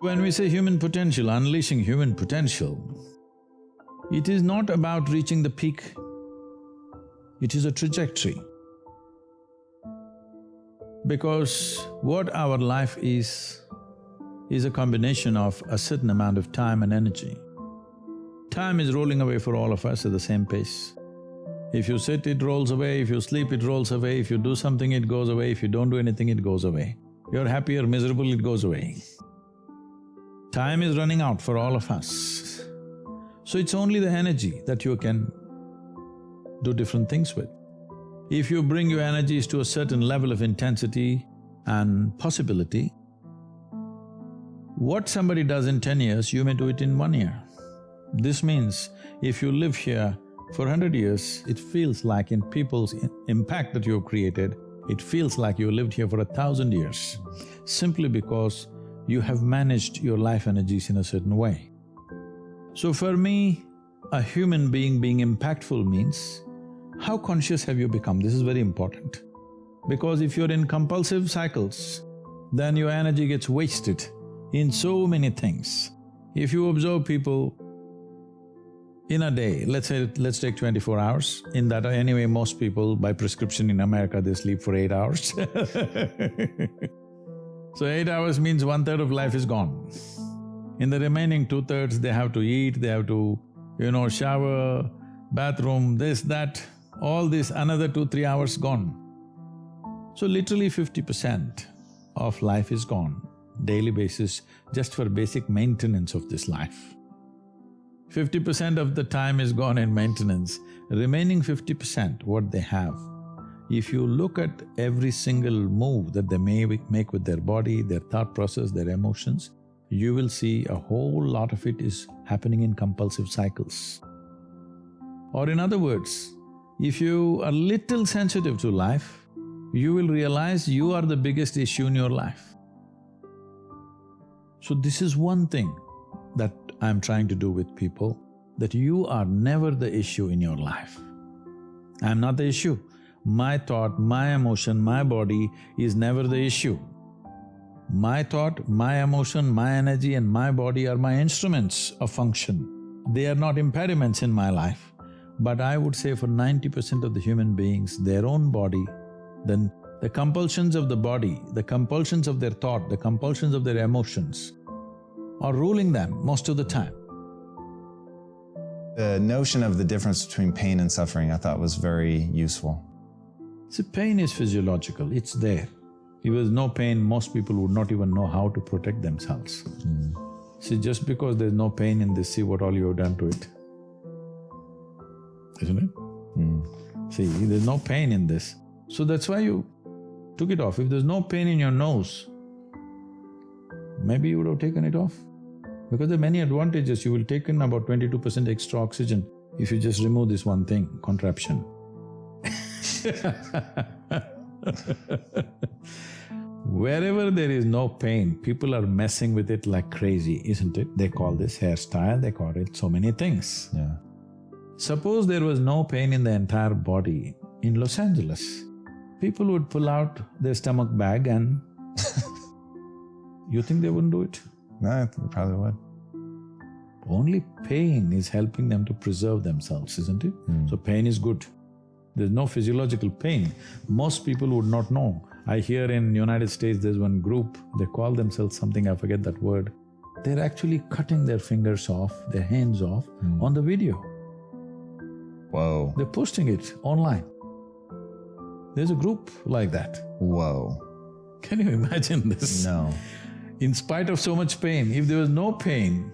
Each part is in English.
When we say human potential, unleashing human potential, it is not about reaching the peak, it is a trajectory. Because what our life is a combination of a certain amount of time and energy. Time is rolling away for all of us at the same pace. If you sit, it rolls away, if you sleep, it rolls away, if you do something, it goes away, if you don't do anything, it goes away. You're happy or miserable, it goes away. Time is running out for all of us. So it's only the energy that you can do different things with. If you bring your energies to a certain level of intensity and possibility, what somebody does in 10 years, you may do it in 1 year. This means if you live here for 100 years, it feels like in people's impact that you have created, it feels like you lived here for 1,000 years, simply because you have managed your life energies in a certain way. So for me, a human being impactful means, how conscious have you become? This is very important. Because if you're in compulsive cycles, then your energy gets wasted in so many things. If you observe people in a day, let's take 24 hours, in that anyway most people by prescription in America they sleep for 8 hours So 8 hours means 1/3 of life is gone. In the remaining 2/3 they have to eat, they have to, shower, bathroom, this, that, all this, another 2-3 hours gone. So literally 50% of life is gone, daily basis, just for basic maintenance of this life. 50% of the time is gone in maintenance, remaining 50% what they have. If you look at every single move that they may make with their body, their thought process, their emotions, you will see a whole lot of it is happening in compulsive cycles. Or in other words, if you are little sensitive to life, you will realize you are the biggest issue in your life. So this is one thing that I'm trying to do with people, that you are never the issue in your life. I'm not the issue. My thought, my emotion, my body is never the issue. My thought, my emotion, my energy and my body are my instruments of function. They are not impediments in my life. But I would say for 90% of the human beings, their own body, then the compulsions of the body, the compulsions of their thought, the compulsions of their emotions are ruling them most of the time. The notion of the difference between pain and suffering I thought was very useful. See, pain is physiological, it's there. If there's no pain, most people would not even know how to protect themselves. See, just because there's no pain in this, see what all you have done to it, isn't it? See, there's no pain in this, so that's why you took it off. If there's no pain in your nose, maybe you would have taken it off. Because there are many advantages, you will take in about 22% extra oxygen if you just remove this one thing, contraption. Wherever there is no pain, people are messing with it like crazy, isn't it? They call this hairstyle, they call it so many things. Yeah. Suppose there was no pain in the entire body in Los Angeles, people would pull out their stomach bag and you think they wouldn't do it? No, they probably would. Only pain is helping them to preserve themselves, isn't it? So pain is good. There's no physiological pain. Most people would not know. I hear in United States there's one group, they call themselves something, I forget that word. They're actually cutting their fingers off, their hands off on the video. Whoa. They're posting it online. There's a group like that. Whoa. Can you imagine this? No. In spite of so much pain, if there was no pain,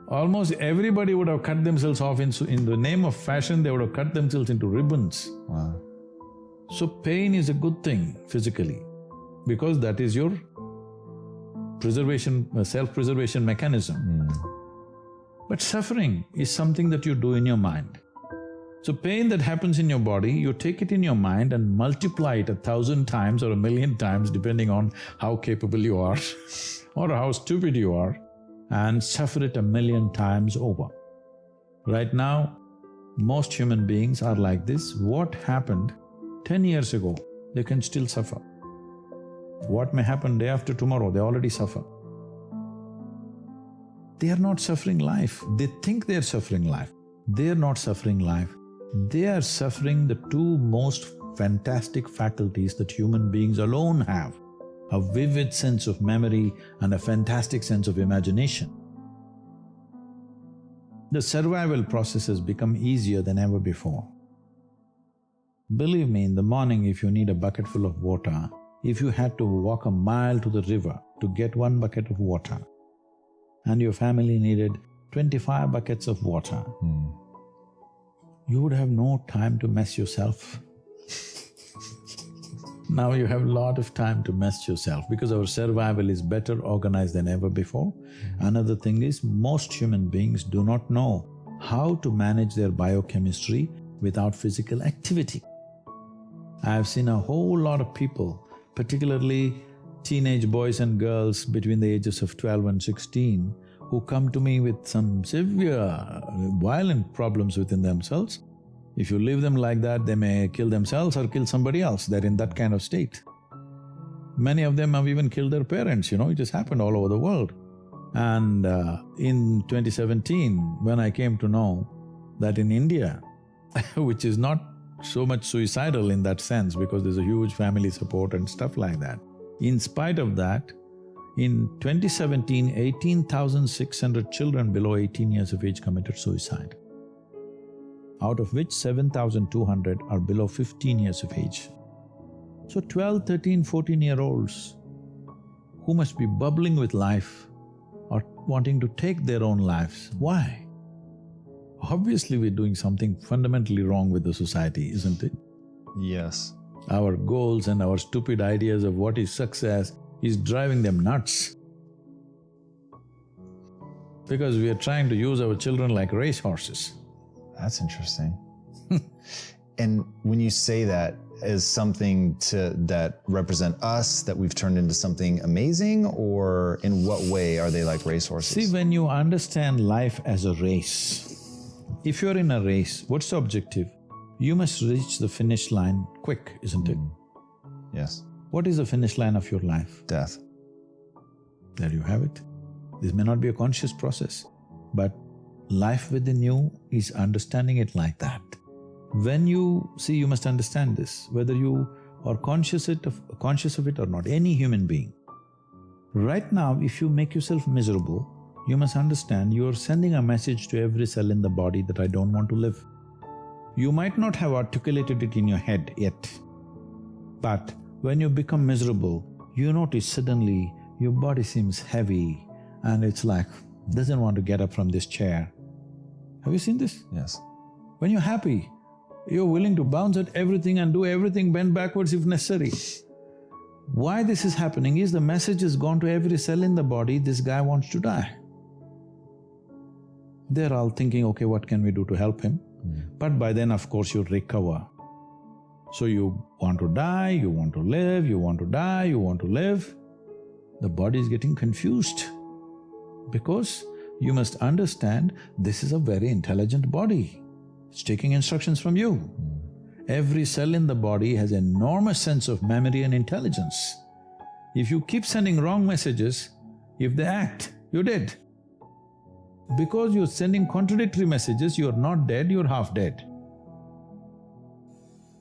almost everybody would have cut themselves off in the name of fashion, they would have cut themselves into ribbons. Wow. So pain is a good thing physically, because that is your preservation, self-preservation mechanism. But suffering is something that you do in your mind. So pain that happens in your body, you take it in your mind and multiply it 1,000 times or 1,000,000 times depending on how capable you are or how stupid you are, and suffer it 1,000,000 times over. Right now, most human beings are like this. What happened 10 years ago, they can still suffer. What may happen day after tomorrow, they already suffer. They are not suffering life. They think they're suffering life. They're not suffering life. They are suffering the two most fantastic faculties that human beings alone have: a vivid sense of memory and a fantastic sense of imagination. The survival process has become easier than ever before. Believe me, in the morning if you need a bucket full of water, if you had to walk a mile to the river to get one bucket of water, and your family needed 25 buckets of water, you would have no time to mess yourself. Now you have a lot of time to mess yourself because our survival is better organized than ever before. Another thing is, most human beings do not know how to manage their biochemistry without physical activity. I have seen a whole lot of people, particularly teenage boys and girls between the ages of 12 and 16, who come to me with some severe, violent problems within themselves. If you leave them like that, they may kill themselves or kill somebody else. They're in that kind of state. Many of them have even killed their parents, it has happened all over the world. And in 2017, when I came to know that in India, which is not so much suicidal in that sense because there's a huge family support and stuff like that, in spite of that, in 2017, 18,600 children below 18 years of age committed suicide, out of which 7,200 are below 15 years of age. So 12, 13, 14-year-olds who must be bubbling with life are wanting to take their own lives. Why? Obviously we're doing something fundamentally wrong with the society, isn't it? Yes. Our goals and our stupid ideas of what is success is driving them nuts. Because we are trying to use our children like racehorses. That's interesting. And when you say that as something that represent us, that we've turned into something amazing, or in what way are they like racehorses? See, when you understand life as a race, if you're in a race, what's the objective? You must reach the finish line quick, isn't it? Yes. What is the finish line of your life? Death. There you have it. This may not be a conscious process, but life within you is understanding it like that. When you… see, you must understand this, whether you are conscious of it or not, any human being. Right now, if you make yourself miserable, you must understand you are sending a message to every cell in the body that I don't want to live. You might not have articulated it in your head yet, but when you become miserable, you notice suddenly your body seems heavy and it's like, doesn't want to get up from this chair. Have you seen this? Yes. When you're happy, you're willing to bounce at everything and do everything, bend backwards if necessary. Why this is happening is the message has gone to every cell in the body, this guy wants to die. They're all thinking, okay, what can we do to help him? But by then, of course, you recover. So you want to die, you want to live, you want to die, you want to live. The body is getting confused because you must understand this is a very intelligent body. It's taking instructions from you. Every cell in the body has an enormous sense of memory and intelligence. If you keep sending wrong messages, if they act, you're dead. Because you're sending contradictory messages, you're not dead, you're half dead.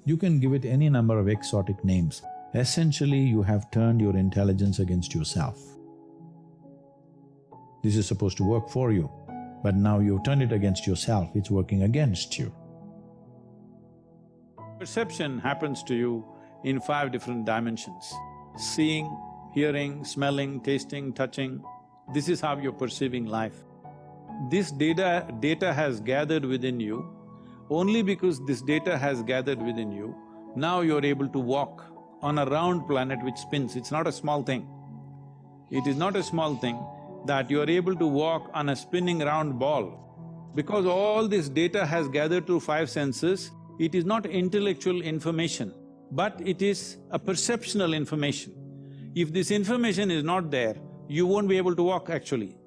You can give it any number of exotic names. Essentially, you have turned your intelligence against yourself. This is supposed to work for you, but now you've turned it against yourself, it's working against you. Perception happens to you in 5 different dimensions: seeing, hearing, smelling, tasting, touching. This is how you're perceiving life. This data has gathered within you. Only because this data has gathered within you, now you're able to walk on a round planet which spins. It's not a small thing. It is not a small thing that you're able to walk on a spinning round ball. Because all this data has gathered through 5 senses, it is not intellectual information, but it is a perceptual information. If this information is not there, you won't be able to walk actually.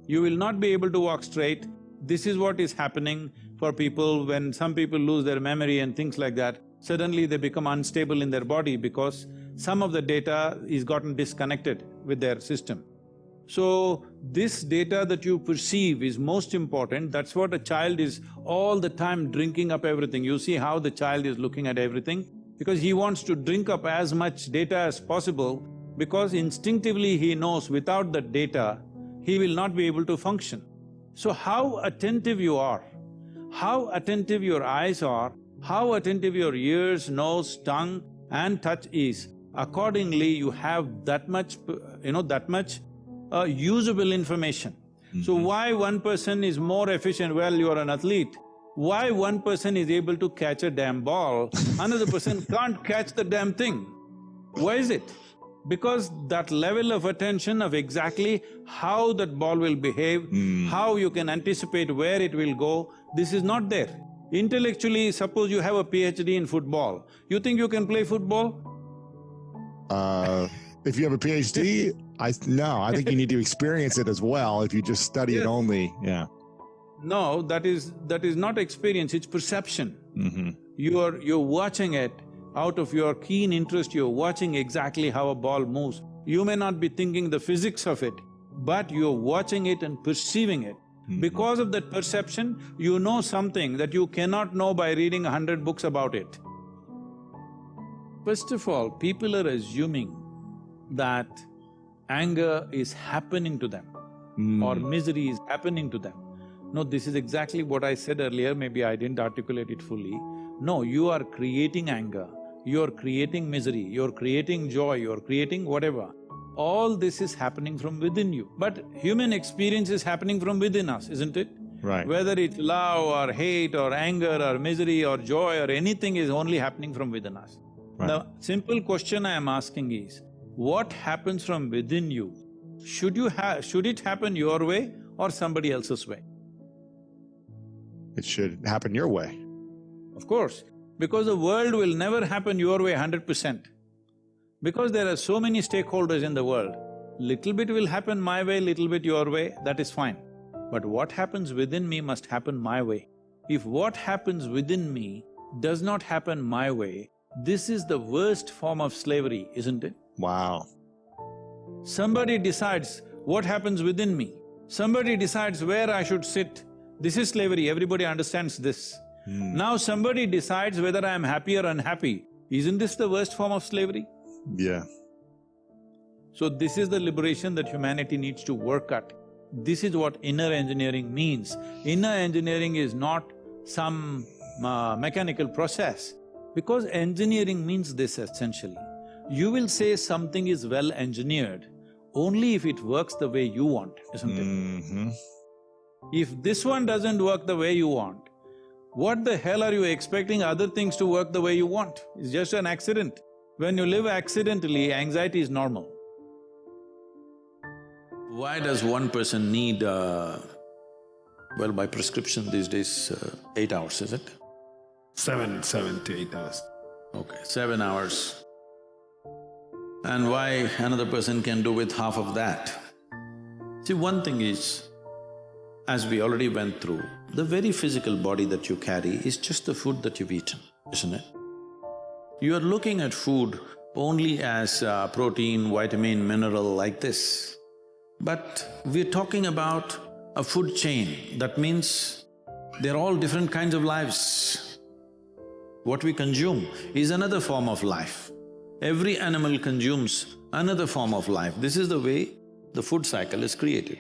You will not be able to walk straight. This is what is happening for people when some people lose their memory and things like that. Suddenly they become unstable in their body because some of the data is gotten disconnected with their system. So, this data that you perceive is most important. That's what a child is all the time drinking up everything. You see how the child is looking at everything? Because he wants to drink up as much data as possible, because instinctively he knows without that data, he will not be able to function. So how attentive you are, how attentive your eyes are, how attentive your ears, nose, tongue and touch is, accordingly you have that much, that much usable information. So why one person is more efficient? Well, you are an athlete. Why one person is able to catch a damn ball, another person can't catch the damn thing? Why is it? Because that level of attention of exactly how that ball will behave, how you can anticipate where it will go, this is not there. Intellectually, suppose you have a PhD in football, you think you can play football? If you have a PhD, no, I think you need to experience it as well. If you just study it only, yeah. No, that is not experience, it's perception. You're watching it out of your keen interest, you're watching exactly how a ball moves. You may not be thinking the physics of it, but you're watching it and perceiving it. Because of that perception, you know something that you cannot know by reading 100 books about it. First of all, people are assuming that anger is happening to them or misery is happening to them. No, this is exactly what I said earlier, maybe I didn't articulate it fully. No, you are creating anger, you're creating misery, you're creating joy, you're creating whatever. All this is happening from within you. But human experience is happening from within us, isn't it? Right. Whether it's love or hate or anger or misery or joy or anything is only happening from within us. Right. The simple question I am asking is, what happens from within you? Should it happen your way or somebody else's way? It should happen your way. Of course, because the world will never happen your way 100%. Because there are so many stakeholders in the world, little bit will happen my way, little bit your way, that is fine. But what happens within me must happen my way. If what happens within me does not happen my way, this is the worst form of slavery, isn't it? Wow. Somebody decides what happens within me, somebody decides where I should sit. This is slavery, everybody understands this. Now somebody decides whether I am happy or unhappy. Isn't this the worst form of slavery? Yeah. So this is the liberation that humanity needs to work at. This is what inner engineering means. Inner engineering is not some mechanical process, because engineering means this essentially. You will say something is well engineered only if it works the way you want, isn't it? If this one doesn't work the way you want, what the hell are you expecting other things to work the way you want? It's just an accident. When you live accidentally, anxiety is normal. Why does one person need, well, by prescription these days, 8 hours, is it? 7 to 8 hours. Okay, 7 hours. And why another person can do with half of that? See, one thing is, as we already went through, the very physical body that you carry is just the food that you've eaten, isn't it? You are looking at food only as protein, vitamin, mineral like this. But we're talking about a food chain. That means they're all different kinds of lives. What we consume is another form of life. Every animal consumes another form of life. This is the way the food cycle is created.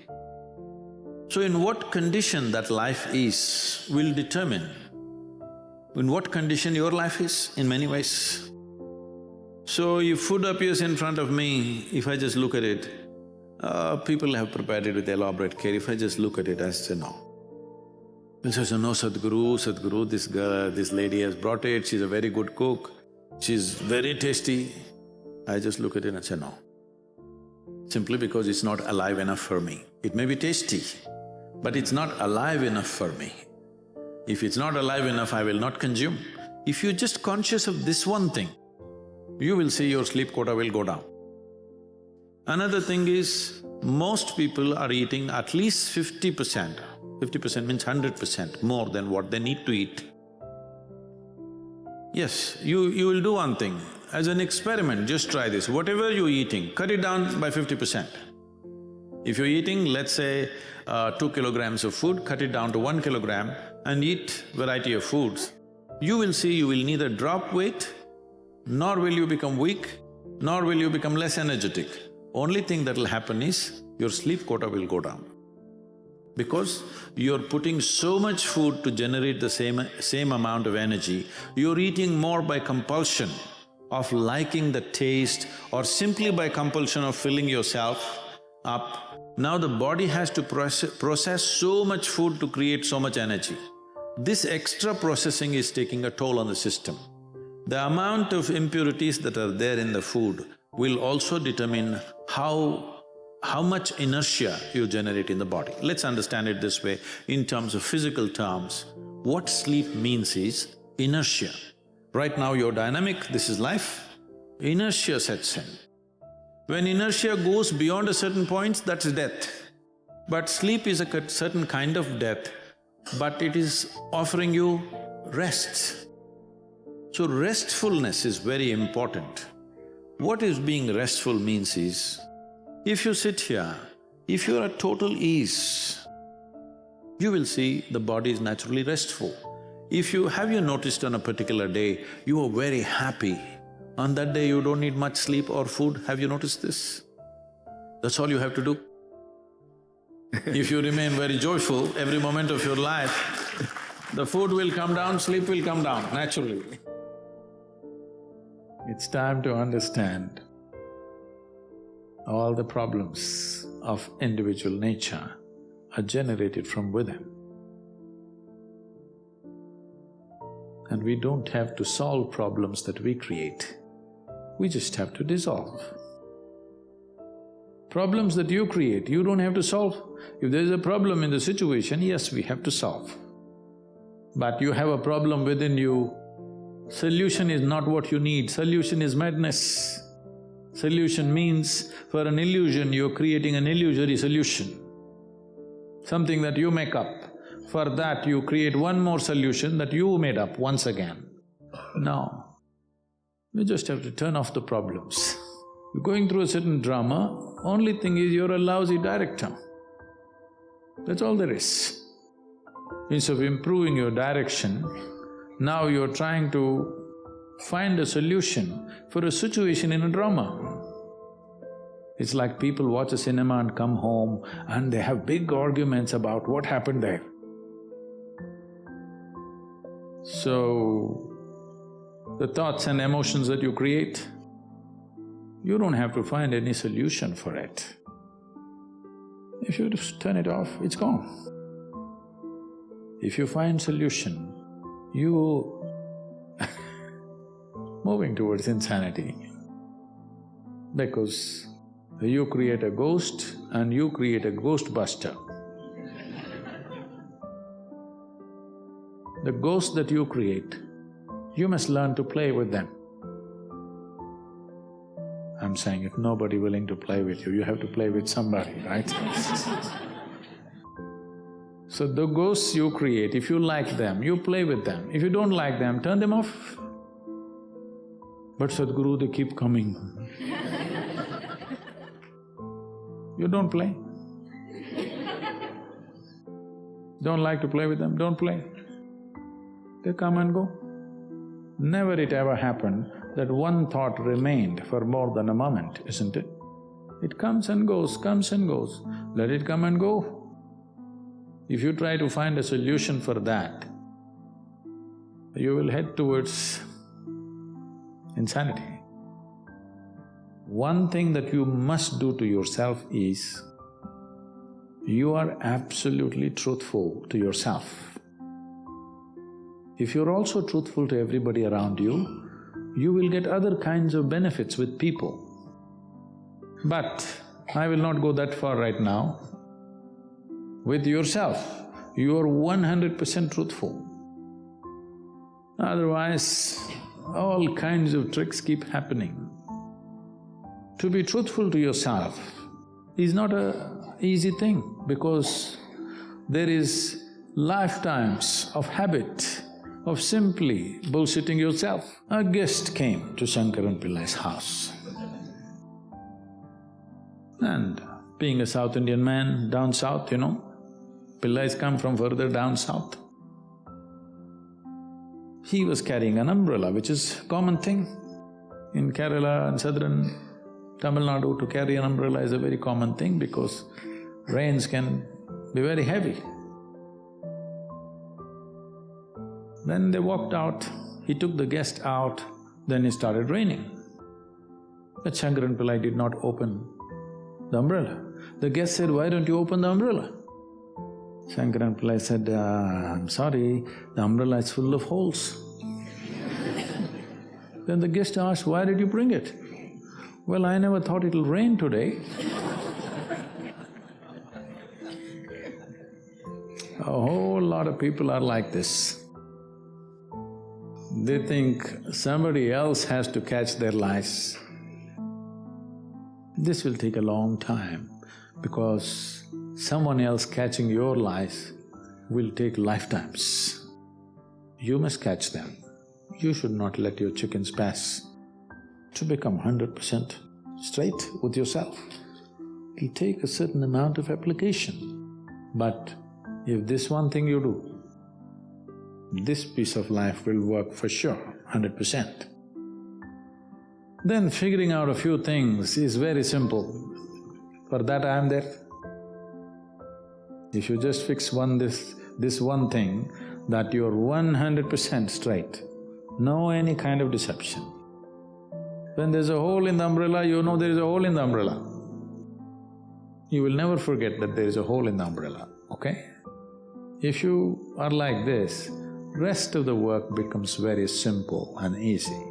So in what condition that life is will determine in what condition your life is in many ways. So if food appears in front of me, if I just look at it, people have prepared it with elaborate care. If I just look at it, I say no. People say, no, Sadhguru, this lady has brought it, she's a very good cook, she's very tasty. I just look at it and say no. Simply because it's not alive enough for me. It may be tasty, but it's not alive enough for me. If it's not alive enough, I will not consume. If you're just conscious of this one thing, you will see your sleep quota will go down. Another thing is, most people are eating at least 50%. 50% means 100% more than what they need to eat. Yes, you will do one thing. As an experiment, just try this. Whatever you're eating, cut it down by 50%. If you're eating, let's say, 2 kilograms of food, cut it down to 1 kilogram and eat variety of foods, you will see you will neither drop weight, nor will you become weak, nor will you become less energetic. Only thing that'll happen is your sleep quota will go down. Because you're putting so much food to generate the same amount of energy, you're eating more by compulsion of liking the taste or simply by compulsion of filling yourself up. Now the body has to process so much food to create so much energy. This extra processing is taking a toll on the system. The amount of impurities that are there in the food will also determine how much inertia you generate in the body. Let's understand it this way, in terms of physical terms. What sleep means is inertia. Right now you're dynamic, this is life, inertia sets in. When inertia goes beyond a certain point, that's death. But sleep is a certain kind of death, but it is offering you rest. So restfulness is very important. What is being restful means is, if you sit here, if you're at total ease, you will see the body is naturally restful. Have you noticed on a particular day, you are very happy, on that day you don't need much sleep or food, have you noticed this? That's all you have to do. If you remain very joyful every moment of your life, the food will come down, sleep will come down naturally. It's time to understand all the problems of individual nature are generated from within. And we don't have to solve problems that we create, we just have to dissolve. Problems that you create, you don't have to solve. If there's a problem in the situation, yes, we have to solve. But you have a problem within you, solution is not what you need, solution is madness. Solution means, for an illusion, you're creating an illusory solution, something that you make up. For that, you create one more solution that you made up once again. No, you just have to turn off the problems. You're going through a certain drama, only thing is you're a lousy director. That's all there is. Instead of improving your direction, now you're trying to find a solution for a situation in a drama. It's like people watch a cinema and come home and they have big arguments about what happened there. So, the thoughts and emotions that you create, you don't have to find any solution for it. If you just turn it off, it's gone. If you find solution, you moving towards insanity. Because you create a ghost and you create a ghostbuster. The ghosts that you create, you must learn to play with them. I'm saying if nobody willing to play with you, you have to play with somebody, right? So the ghosts you create, if you like them, you play with them. If you don't like them, turn them off. But Sadhguru, they keep coming. You don't play. Don't like to play with them, don't play. They come and go. Never it ever happened that one thought remained for more than a moment, isn't it? It comes and goes, comes and goes, let it come and go. If you try to find a solution for that, you will head towards insanity. One thing that you must do to yourself is, you are absolutely truthful to yourself. If you're also truthful to everybody around you, you will get other kinds of benefits with people. But I will not go that far right now. With yourself, you are 100% truthful. Otherwise, all kinds of tricks keep happening. To be truthful to yourself is not an easy thing because there is lifetimes of habit of simply bullshitting yourself. A guest came to Shankaran Pillai's house and Being a South Indian man, down south, Pillais come from further down south. He was carrying an umbrella, which is a common thing. In Kerala and southern Tamil Nadu, to carry an umbrella is a very common thing because rains can be very heavy. Then they walked out, he took the guest out, then it started raining. But Shankaran Pillai did not open the umbrella. The guest said, "Why don't you open the umbrella?" Shankaran Pillai said, "I'm sorry, the umbrella is full of holes." Then the guest asked, "Why did you bring it?" "Well, I never thought it'll rain today." A whole lot of people are like this. They think somebody else has to catch their lice. This will take a long time because someone else catching your lice will take lifetimes. You must catch them. You should not let your chickens pass. To become 100% straight with yourself, it'll take a certain amount of application. But if this one thing you do, this piece of life will work for sure, 100%. Then figuring out a few things is very simple. For that I am there. If you just fix this one thing, that you're 100% straight, no any kind of deception. When there's a hole in the umbrella, you know there is a hole in the umbrella. You will never forget that there is a hole in the umbrella, okay? If you are like this, rest of the work becomes very simple and easy.